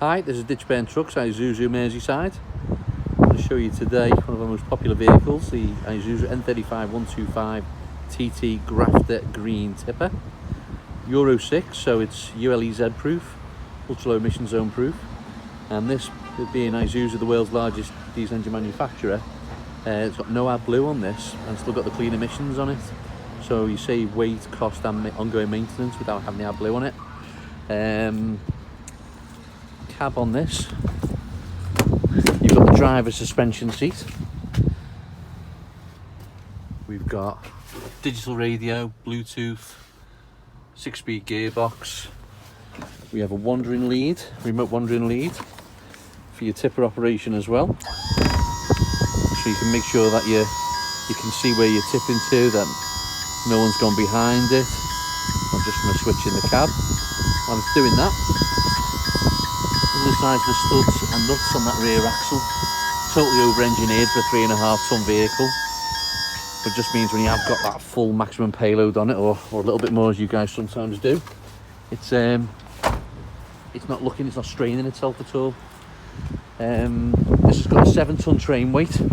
Hi, this is DITCHBURN Trucks, ISUZU Merseyside. I'm going to show you today one of our most popular vehicles, the ISUZU N35.125TT Grafter Green Tipper. Euro 6, so it's ULEZ proof, ultra low emission zone proof. And this, being ISUZU, the world's largest diesel engine manufacturer, it's got no AdBlue on this and still got the clean emissions on it. So you save weight, cost and ongoing maintenance without having the AdBlue on it. Cab on this, you've got the driver's suspension seat, we've got digital radio, Bluetooth, 6-speed gearbox, we have a wandering lead, remote wandering lead for your tipper operation as well, so you can make sure that you can see where you're tipping to, that no one's gone behind it, or just from a switch in the cab. While it's doing that, the size of the studs and nuts on that rear axle, totally over-engineered for a 3.5 ton vehicle, but just means when you have got that full maximum payload on it, or a little bit more as you guys sometimes do, it's not straining itself at all. This has got a 7 ton train weight, so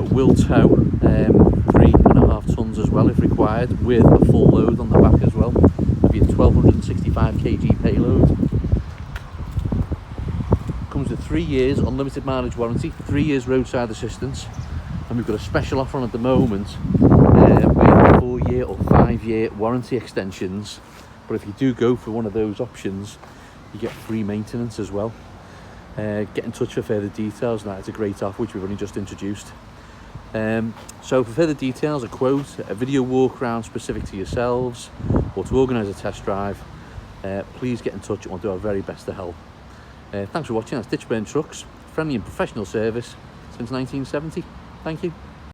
it will tow 3.5 tons as well if required, with a full load on the back as well. It'll be a 1265 kg payload. Comes with 3 years unlimited mileage warranty, 3 years roadside assistance, and we've got a special offer on at the moment with 4-year or 5-year warranty extensions. But if you do go for one of those options, you get free maintenance as well. Get in touch for further details. That is a great offer which we've only just introduced. So for further details, a quote, a video walk around specific to yourselves, or to organise a test drive, please get in touch and we'll do our very best to help. Thanks for watching. That's DITCHBURN Trucks, friendly and professional service since 1970. Thank you.